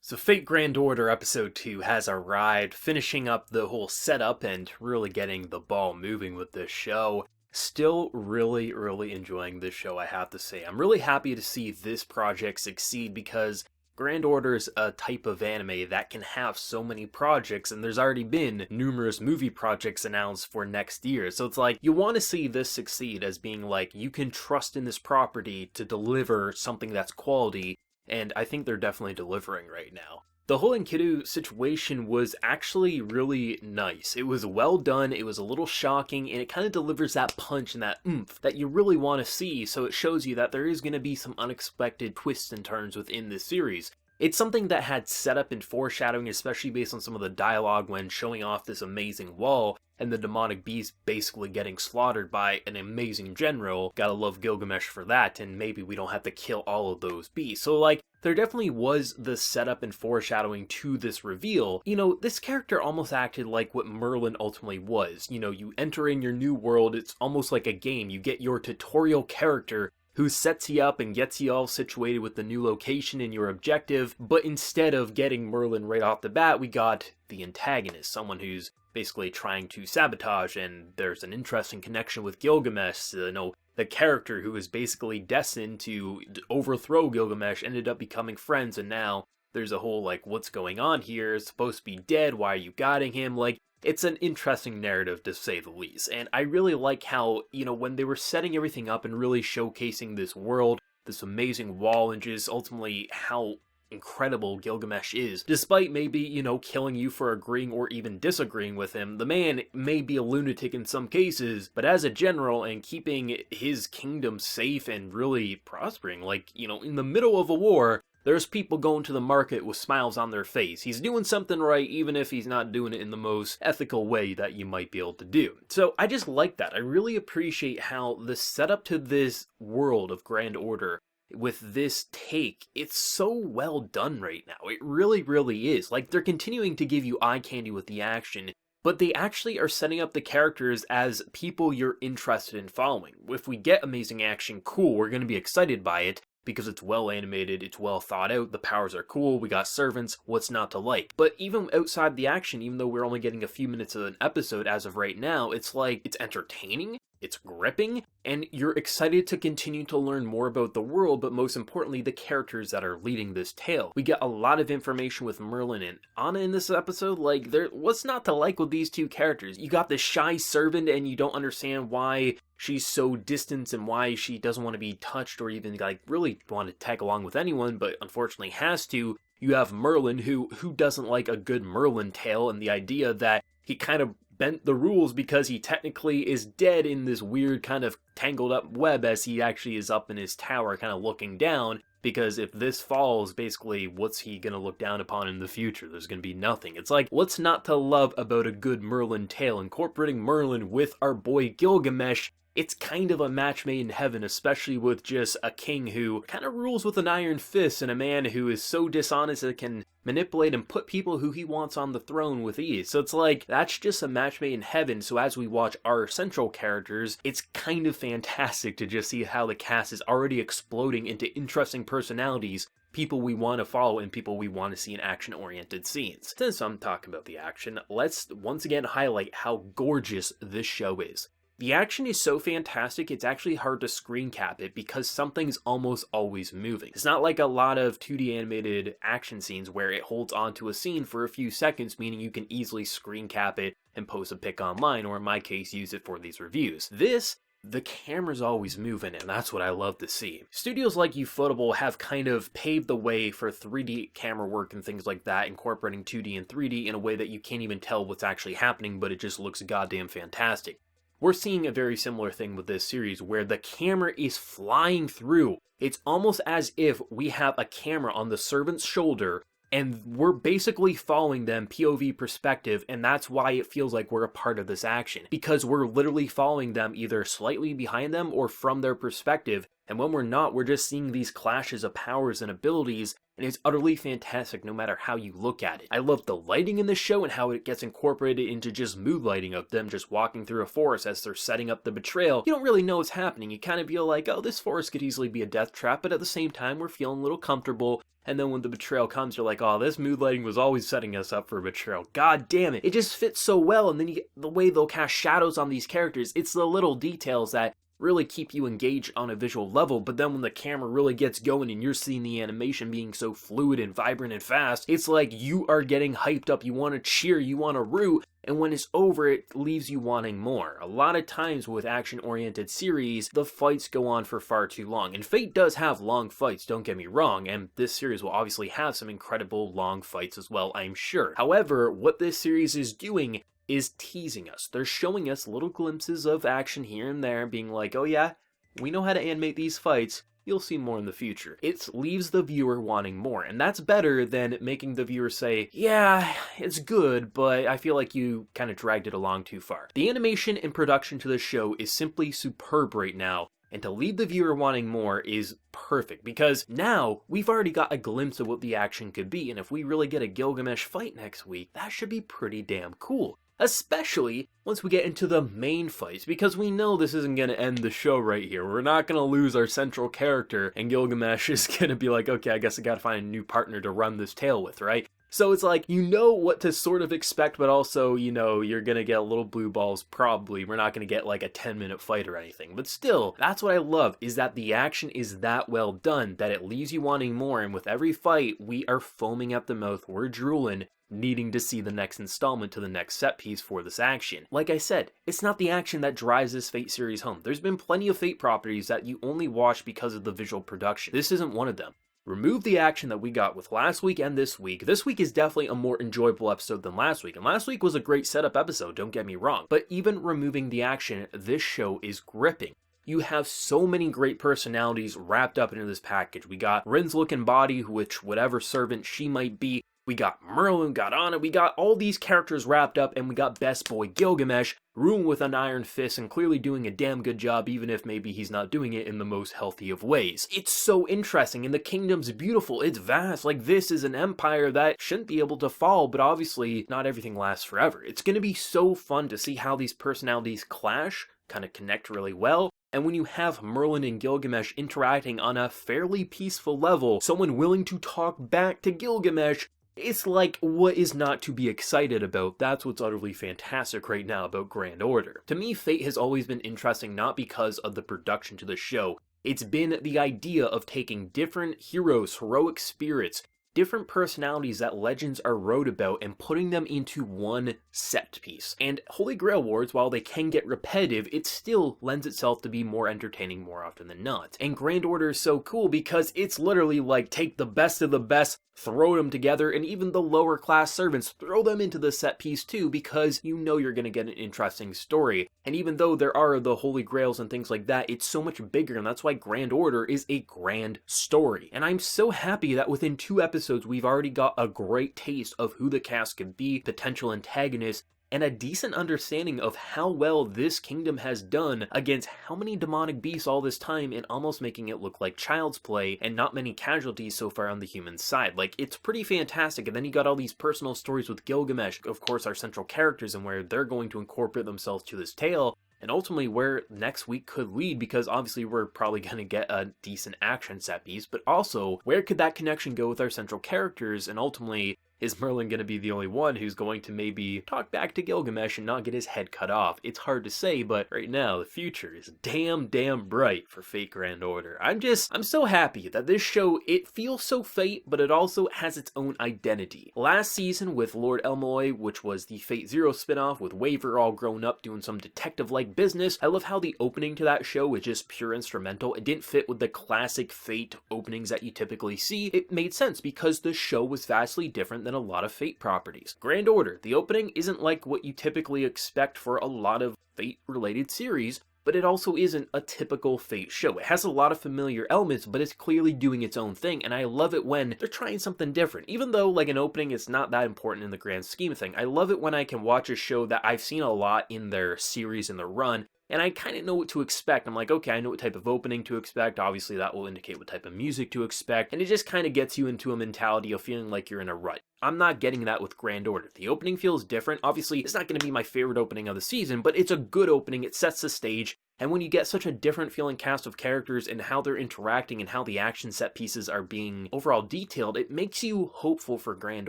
So Fate Grand Order Episode 2 has arrived, finishing up the whole setup and really getting the ball moving with this show. Still really enjoying this show, I have to say. I'm really happy to see this project succeed because Grand Order is a type of anime that can have so many projects, and there's already been numerous movie projects announced for next year. So it's like, you want to see this succeed as being like, you can trust in this property to deliver something that's quality, and I think they're definitely delivering right now. The whole Enkidu situation was actually really nice. It was well done, it was a little shocking, and it kind of delivers that punch and that oomph that you really want to see, so it shows you that there is going to be some unexpected twists and turns within this series. It's something that had setup and foreshadowing, especially based on some of the dialogue when showing off this amazing wall, and the demonic beast basically getting slaughtered by an amazing general. Gotta love Gilgamesh for that, and maybe we don't have to kill all of those beasts. So like, there definitely was the setup and foreshadowing to this reveal. You know, this character almost acted like what Merlin ultimately was. You know, you enter in your new world, it's almost like a game. You get your tutorial character who sets you up and gets you all situated with the new location and your objective, but instead of getting Merlin right off the bat, we got the antagonist, someone who's basically trying to sabotage, and there's an interesting connection with Gilgamesh. The character who is basically destined to overthrow Gilgamesh ended up becoming friends, and now there's a whole, like, what's going on here? It's supposed to be dead, why are you guiding him? Like, it's an interesting narrative, to say the least, and I really like how, when they were setting everything up and really showcasing this world, this amazing wall, and just ultimately how incredible Gilgamesh is. Despite maybe, killing you for agreeing or even disagreeing with him, the man may be a lunatic in some cases, but as a general and keeping his kingdom safe and really prospering, like, in the middle of a war, there's people going to the market with smiles on their face. He's doing something right, even if he's not doing it in the most ethical way that you might be able to do. So I just like that. I really appreciate how the setup to this world of Grand Order with this take, it's so well done right now. It really is. Like, they're continuing to give you eye candy with the action, but they actually are setting up the characters as people you're interested in following. If we get amazing action, cool, we're going to be excited by it, because it's well animated, it's well thought out, the powers are cool, we got servants, what's not to like? But even outside the action, even though we're only getting a few minutes of an episode as of right now, it's like, it's entertaining, it's gripping, and you're excited to continue to learn more about the world, but most importantly, the characters that are leading this tale. We get a lot of information with Merlin and Anna in this episode. Like, what's not to like with these two characters? You got this shy servant, and you don't understand why she's so distant and why she doesn't want to be touched or even, like, really want to tag along with anyone, but unfortunately has to. You have Merlin, who doesn't like a good Merlin tale, and the idea that he kind of bent the rules because he technically is dead in this weird kind of tangled up web as he actually is up in his tower kind of looking down, because if this falls, basically what's he gonna look down upon in the future? There's gonna be nothing. It's like, what's not to love about a good Merlin tale? Incorporating Merlin with our boy Gilgamesh, it's kind of a match made in heaven, especially with just a king who kind of rules with an iron fist and a man who is so dishonest that can manipulate and put people who he wants on the throne with ease. So it's like, that's just a match made in heaven. So as we watch our central characters, it's kind of fantastic to just see how the cast is already exploding into interesting personalities, people we want to follow and people we want to see in action-oriented scenes. Since I'm talking about the action, let's once again highlight how gorgeous this show is. The action is so fantastic, it's actually hard to screen cap it because something's almost always moving. It's not like a lot of 2D animated action scenes where it holds onto a scene for a few seconds, meaning you can easily screen cap it and post a pic online, or in my case, use it for these reviews. The camera's always moving, and that's what I love to see. Studios like Ufotable have kind of paved the way for 3D camera work and things like that, incorporating 2D and 3D in a way that you can't even tell what's actually happening, but it just looks goddamn fantastic. We're seeing a very similar thing with this series where the camera is flying through. It's almost as if we have a camera on the servant's shoulder and we're basically following them POV perspective, and that's why it feels like we're a part of this action. Because we're literally following them either slightly behind them or from their perspective, and when we're not, we're just seeing these clashes of powers and abilities, and it's utterly fantastic no matter how you look at it. I love the lighting in this show and how it gets incorporated into just mood lighting of them just walking through a forest as they're setting up the betrayal. You don't really know what's happening. You kind of feel like, oh, this forest could easily be a death trap, but at the same time, we're feeling a little comfortable and then when the betrayal comes, you're like, oh, this mood lighting was always setting us up for a betrayal. God damn it. It just fits so well, and then you get the way they'll cast shadows on these characters. It's the little details that really keep you engaged on a visual level, but then when the camera really gets going and you're seeing the animation being so fluid and vibrant and fast, it's like you are getting hyped up, you want to cheer, you want to root, and when it's over, it leaves you wanting more. A lot of times with action-oriented series, the fights go on for far too long, and Fate does have long fights, don't get me wrong, and this series will obviously have some incredible long fights as well, I'm sure. However, what this series is doing is teasing us. They're showing us little glimpses of action here and there, being like, oh yeah, we know how to animate these fights, you'll see more in the future. It leaves the viewer wanting more, and that's better than making the viewer say, yeah, it's good, but I feel like you kind of dragged it along too far. The animation and production to the show is simply superb right now, and to leave the viewer wanting more is perfect, because now we've already got a glimpse of what the action could be, and if we really get a Gilgamesh fight next week, that should be pretty damn cool. Especially once we get into the main fights, because we know this isn't going to end the show right here. We're not going to lose our central character, and Gilgamesh is going to be like, okay, I guess I got to find a new partner to run this tale with, right? So it's like, you know what to sort of expect, but also, you know, you're going to get little blue balls, probably. We're not going to get like a 10-minute fight or anything. But still, that's what I love, is that the action is that well done, that it leaves you wanting more, and with every fight, we are foaming at the mouth, we're drooling, needing to see the next installment to the next set piece for this action. Like I said, it's not the action that drives this Fate series home. There's been plenty of Fate properties that you only watch because of the visual production. This isn't one of them. Remove the action that we got with last week and this week. This week is definitely a more enjoyable episode than last week, and last week was a great setup episode, don't get me wrong. But even removing the action, this show is gripping. You have so many great personalities wrapped up into this package. We got Rin's looking body, which whatever servant she might be. We got Merlin, got Anna, we got all these characters wrapped up, and we got best boy Gilgamesh, ruling with an iron fist and clearly doing a damn good job, even if maybe he's not doing it in the most healthy of ways. It's so interesting, and the kingdom's beautiful, it's vast, like this is an empire that shouldn't be able to fall, but obviously not everything lasts forever. It's gonna be so fun to see how these personalities clash, kind of connect really well. And when you have Merlin and Gilgamesh interacting on a fairly peaceful level, someone willing to talk back to Gilgamesh, it's like, what is not to be excited about? That's what's utterly fantastic right now about Grand Order. To me, Fate has always been interesting not because of the production to the show. It's been the idea of taking different heroes, heroic spirits, different personalities that legends are wrote about and putting them into one set piece. And Holy Grail Wars, while they can get repetitive, it still lends itself to be more entertaining more often than not. And Grand Order is so cool because it's literally like take the best of the best, throw them together, and even the lower class servants, throw them into the set piece too, because you know you're going to get an interesting story. And even though there are the Holy Grails and things like that, it's so much bigger, and that's why Grand Order is a grand story. And I'm so happy that within 2 episodes, we've already got a great taste of who the cast could be, potential antagonists, and a decent understanding of how well this kingdom has done against how many demonic beasts all this time, and almost making it look like child's play and not many casualties so far on the human side. Like, it's pretty fantastic. And then you got all these personal stories with Gilgamesh, of course our central characters, and where they're going to incorporate themselves to this tale, and ultimately where next week could lead, because obviously we're probably going to get a decent action set piece, but also where could that connection go with our central characters, and ultimately is Merlin going to be the only one who's going to maybe talk back to Gilgamesh and not get his head cut off? It's hard to say, but right now the future is damn bright for Fate Grand Order. I'm so happy that this show, it feels so Fate, but it also has its own identity. Last season with Lord Elmoy, which was the Fate Zero spinoff with Waver all grown up doing some detective-like business, I love how the opening to that show is just pure instrumental. It didn't fit with the classic Fate openings that you typically see. It made sense because the show was vastly different than a lot of Fate properties. Grand Order, the opening isn't like what you typically expect for a lot of Fate-related series, but it also isn't a typical Fate show. It has a lot of familiar elements, but it's clearly doing its own thing, and I love it when they're trying something different. Even though, like, an opening is not that important in the grand scheme of things, I love it when I can watch a show that I've seen a lot in their series and their run, and I kind of know what to expect. I'm like, okay, I know what type of opening to expect. Obviously, that will indicate what type of music to expect. And it just kind of gets you into a mentality of feeling like you're in a rut. I'm not getting that with Grand Order. The opening feels different. Obviously, it's not going to be my favorite opening of the season, but it's a good opening. It sets the stage. And when you get such a different feeling cast of characters and how they're interacting and how the action set pieces are being overall detailed, it makes you hopeful for Grand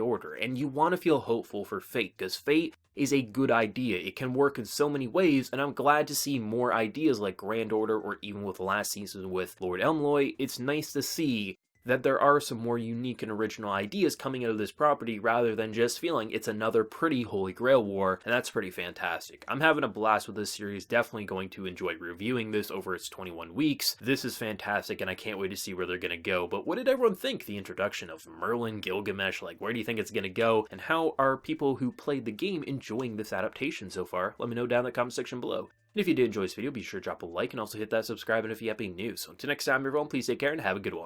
Order, and you want to feel hopeful for Fate, because Fate is a good idea. It can work in so many ways, and I'm glad to see more ideas like Grand Order, or even with last season with Lord Elmloy. It's nice to see that there are some more unique and original ideas coming out of this property rather than just feeling it's another pretty Holy Grail war, and that's pretty fantastic. I'm having a blast with this series, definitely going to enjoy reviewing this over its 21 weeks. This is fantastic, and I can't wait to see where they're gonna go. But what did everyone think? The introduction of Merlin, Gilgamesh, like where do you think it's gonna go? And how are people who played the game enjoying this adaptation so far? Let me know down in the comment section below. And if you did enjoy this video, be sure to drop a like and also hit that subscribe button if you have any news. So until next time everyone, please take care and have a good one.